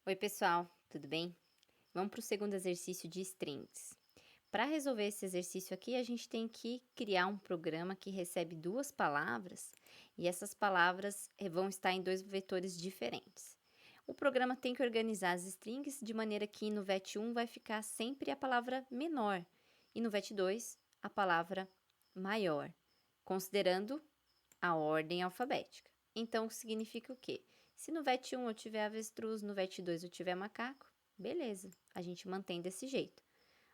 Oi, pessoal, tudo bem? Vamos para o segundo exercício de strings. Para resolver esse exercício aqui, a gente tem que criar um programa que recebe duas palavras e essas palavras vão estar em dois vetores diferentes. O programa tem que organizar as strings de maneira que no vet1 vai ficar sempre a palavra menor e no vet2 a palavra maior, considerando a ordem alfabética. Então, significa o quê? Se no VET1 eu tiver avestruz, no VET2 eu tiver macaco, beleza, a gente mantém desse jeito.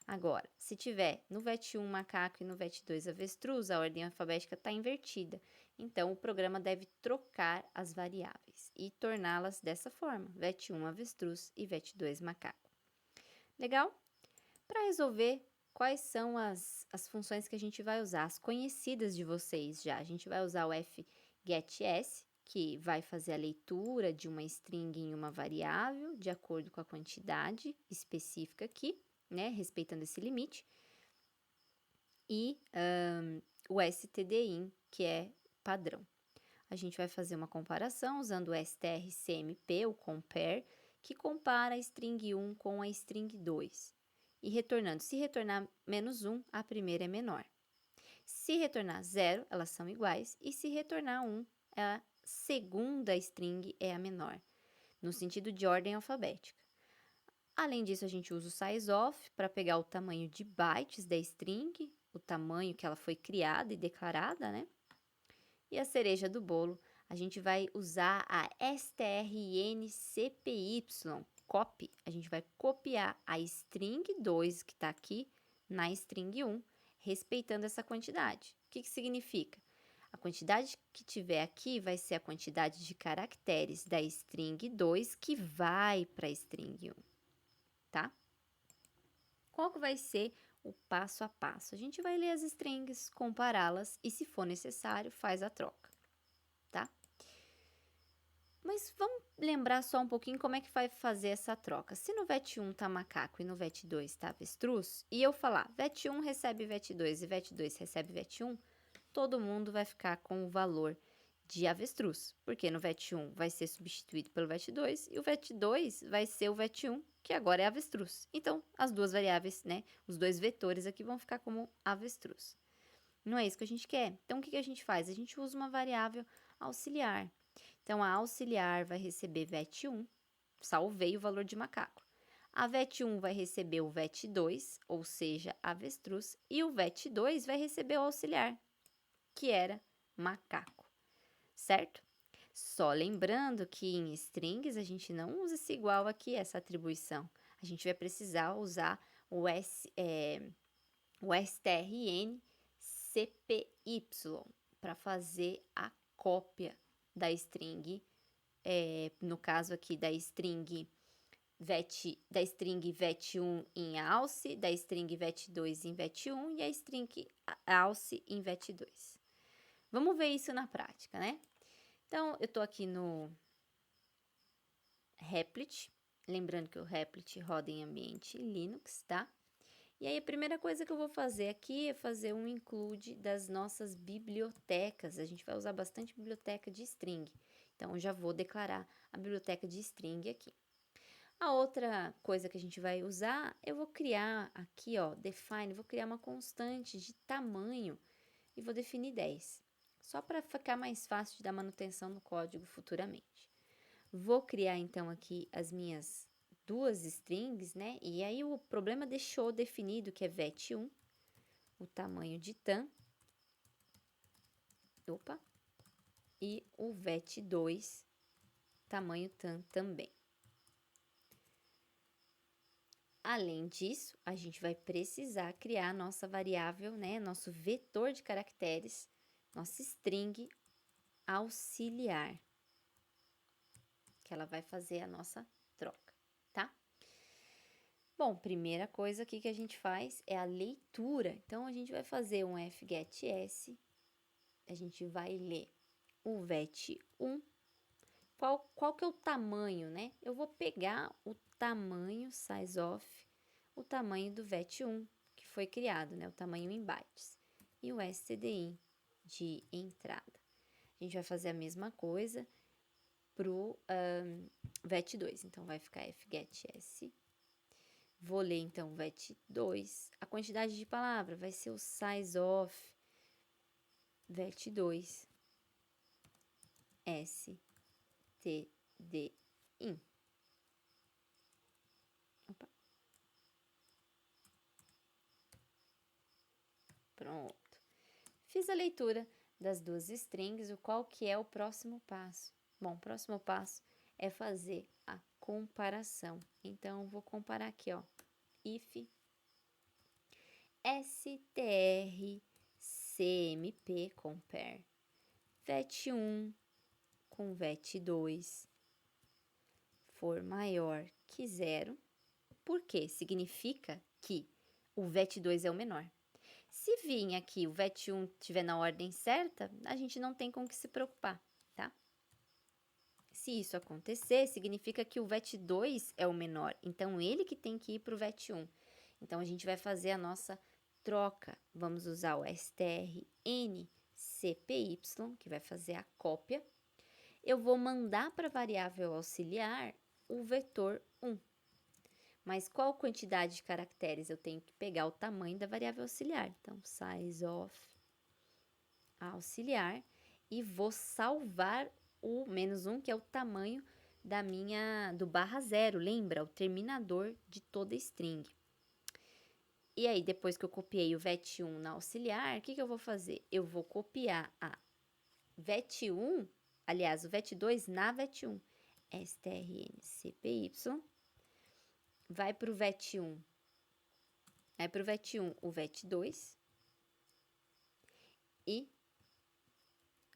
Agora, se tiver no VET1 macaco e no VET2 avestruz, a ordem alfabética está invertida. Então, o programa deve trocar as variáveis e torná-las dessa forma, VET1 avestruz e VET2 macaco. Legal? Para resolver, quais são as funções que a gente vai usar? As conhecidas de vocês já. A gente vai usar o fgetS, que vai fazer a leitura de uma string em uma variável, de acordo com a quantidade específica aqui, né? Respeitando esse limite. E o stdin, que é padrão. A gente vai fazer uma comparação usando o strcmp, o compare, que compara a string 1 com a string 2. E retornando, se retornar -1, a primeira é menor. Se retornar 0, elas são iguais, e se retornar 1, a segunda string é a menor, no sentido de ordem alfabética. Além disso, a gente usa o sizeof para pegar o tamanho de bytes da string, o tamanho que ela foi criada e declarada, né? E a cereja do bolo, a gente vai usar a strncpy, copy. A gente vai copiar a string 2 que está aqui na string 1, respeitando essa quantidade. O que significa? A quantidade que tiver aqui vai ser a quantidade de caracteres da string 2 que vai para a string 1, tá? Qual que vai ser o passo a passo? A gente vai ler as strings, compará-las e, se for necessário, faz a troca, tá? Mas vamos lembrar só um pouquinho como é que vai fazer essa troca. Se no VET1 tá macaco e no VET2 tá avestruz, e eu falar VET1 recebe VET2 e VET2 recebe VET1, todo mundo vai ficar com o valor de avestruz, porque no VET1 vai ser substituído pelo VET2 e o VET2 vai ser o VET1, que agora é avestruz. Então, as duas variáveis, né, os dois vetores aqui vão ficar como avestruz. Não é isso que a gente quer. Então, o que a gente faz? A gente usa uma variável auxiliar. Então, a auxiliar vai receber VET1, salvei o valor de macaco. A VET1 vai receber o VET2, ou seja, avestruz, e o VET2 vai receber o auxiliar, que era macaco, certo? Só lembrando que em strings a gente não usa esse igual aqui, essa atribuição. A gente vai precisar usar o strncpy para fazer a cópia da string, no caso aqui da string vet1 em alce, da string vet2 em vet1 e a string alce em vet2. Vamos ver isso na prática, né? Então, eu tô aqui no Replit, lembrando que o Replit roda em ambiente Linux, tá? E aí, a primeira coisa que eu vou fazer aqui é fazer um include das nossas bibliotecas. A gente vai usar bastante biblioteca de string. Então, eu já vou declarar a biblioteca de string aqui. A outra coisa que a gente vai usar, eu vou criar aqui, ó, define, vou criar uma constante de tamanho e vou definir 10. Só para ficar mais fácil de dar manutenção no código futuramente. Vou criar, então, aqui as minhas duas strings, né? E aí o problema deixou definido que é vet1, o tamanho de tam, e o vet2, tamanho tam também. Além disso, a gente vai precisar criar nossa variável, né? Nosso vetor de caracteres, nossa string auxiliar, que ela vai fazer a nossa troca, tá? Bom, primeira coisa aqui que a gente faz é a leitura. Então, a gente vai fazer um fgetS, a gente vai ler o vet1. Qual que é o tamanho, né? Eu vou pegar o tamanho, sizeof, o tamanho do vet1, que foi criado, né? O tamanho em bytes. E o stdin de entrada. A gente vai fazer a mesma coisa pro vet2. Então, vai ficar fgetS. Vou ler, então, vet2. A quantidade de palavra vai ser o size of vet2 stdin. Opa. Pronto. Fiz a leitura das duas strings. Qual que é o próximo passo? Bom, o próximo passo é fazer a comparação. Então, vou comparar aqui, ó. If strcmp compare vet1 com vet2 for maior que 0. Por quê? Significa que o vet2 é o menor. Se vir aqui o vet1 estiver na ordem certa, a gente não tem com o que se preocupar, tá? Se isso acontecer, significa que o vet2 é o menor, então ele que tem que ir para o vet1. Então, a gente vai fazer a nossa troca. Vamos usar o strncpy, que vai fazer a cópia. Eu vou mandar para a variável auxiliar o vetor 1. Mas qual quantidade de caracteres? Eu tenho que pegar o tamanho da variável auxiliar. Então, size of auxiliar. E vou salvar o -1, que é o tamanho do /0. Lembra? O terminador de toda string. E aí, depois que eu copiei o vet1 na auxiliar, o que eu vou fazer? Eu vou copiar a vet1, aliás, o vet2 na vet1. strncpy, vai para o vet1. Vai para o vet1 o vet2. E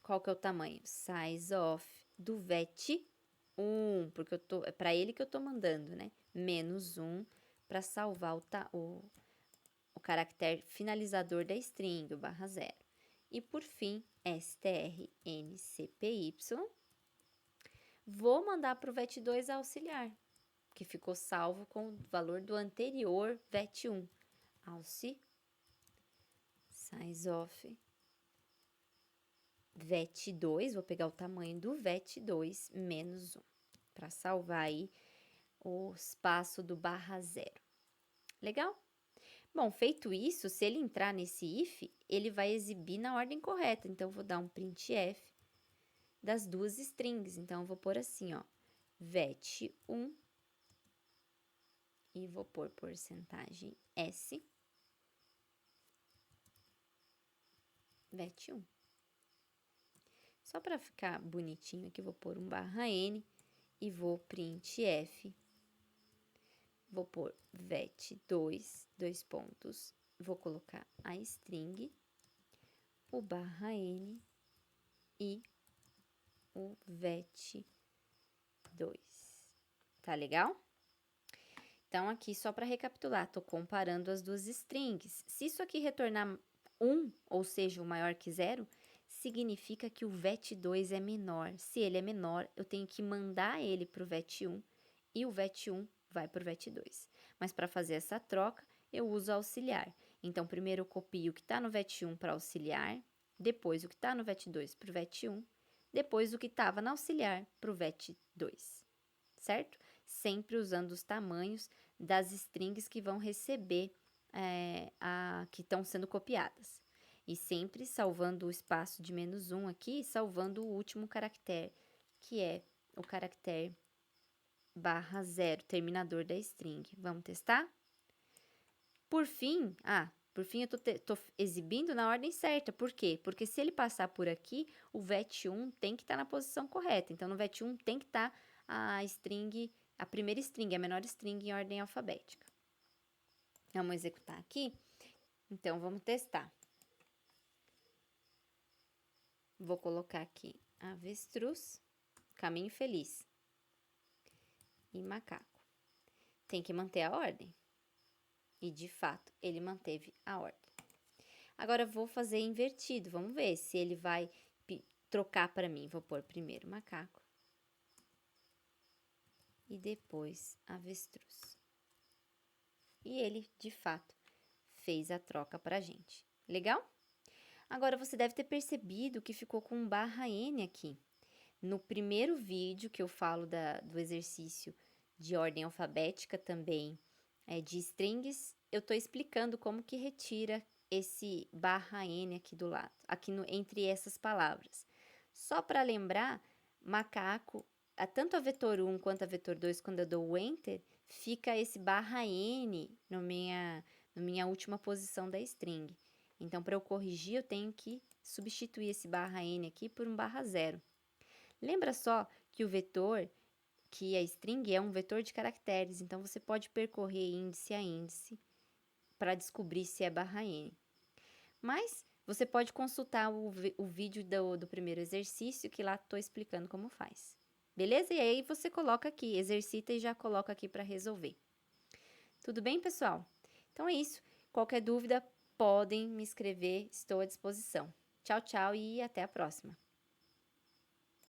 qual que é o tamanho? Size of do vet1, porque é para ele que eu tô mandando, né? -1 para salvar o caractere finalizador da string, o /0. E por fim, strncpy, vou mandar para o vet2 auxiliar, que ficou salvo com o valor do anterior vet1. Auxi, size of vet2, vou pegar o tamanho do vet2 -1, para salvar aí o espaço do /0. Legal? Bom, feito isso, se ele entrar nesse if, ele vai exibir na ordem correta. Então, eu vou dar um printf das duas strings. Então, eu vou pôr assim, ó, vet1 e vou pôr porcentagem s, vet1. Só para ficar bonitinho aqui, vou pôr um /n e vou printf. Vou pôr vet2, dois pontos. Vou colocar a string, o /n e o vet2. Tá legal? Então, aqui, só para recapitular, tô comparando as duas strings. Se isso aqui retornar 1, ou seja, o maior que 0, significa que o vet2 é menor. Se ele é menor, eu tenho que mandar ele para o vet1 e o vet1 vai para o vet2. Mas para fazer essa troca, eu uso auxiliar. Então, primeiro eu copio o que está no vet1 para auxiliar, depois o que está no vet2 para o vet1, depois o que estava na auxiliar para o vet2, certo? Sempre usando os tamanhos das strings que vão receber, que estão sendo copiadas. E sempre salvando o espaço de -1 aqui, salvando o último caractere, que é o caractere /0, terminador da string. Vamos testar? Por fim, eu tô exibindo na ordem certa. Por quê? Porque se ele passar por aqui, o vet1 tem que estar na posição correta. Então, no vet1 tem que estar a primeira string, a menor string em ordem alfabética. Vamos executar aqui? Então, vamos testar. Vou colocar aqui avestruz, caminho feliz e macaco. Tem que manter a ordem. E, de fato, ele manteve a ordem. Agora, vou fazer invertido. Vamos ver se ele vai trocar para mim. Vou pôr primeiro macaco e depois avestruz. E ele, de fato, fez a troca para a gente. Legal? Agora, você deve ter percebido que ficou com um /n aqui. No primeiro vídeo que eu falo do exercício de ordem alfabética também, de strings, eu estou explicando como que retira esse barra N aqui do lado, aqui entre essas palavras. Só para lembrar, macaco, tanto a vetor 1 quanto a vetor 2, quando eu dou o Enter, fica esse barra N na minha última posição da string. Então, para eu corrigir, eu tenho que substituir esse barra N aqui por um barra 0. Lembra só que o vetor, que a string é um vetor de caracteres, então você pode percorrer índice a índice para descobrir se é barra N. Mas você pode consultar o vídeo do primeiro exercício, que lá estou explicando como faz. Beleza? E aí você coloca aqui, exercita e já coloca aqui para resolver. Tudo bem, pessoal? Então é isso. Qualquer dúvida, podem me escrever, estou à disposição. Tchau, tchau e até a próxima.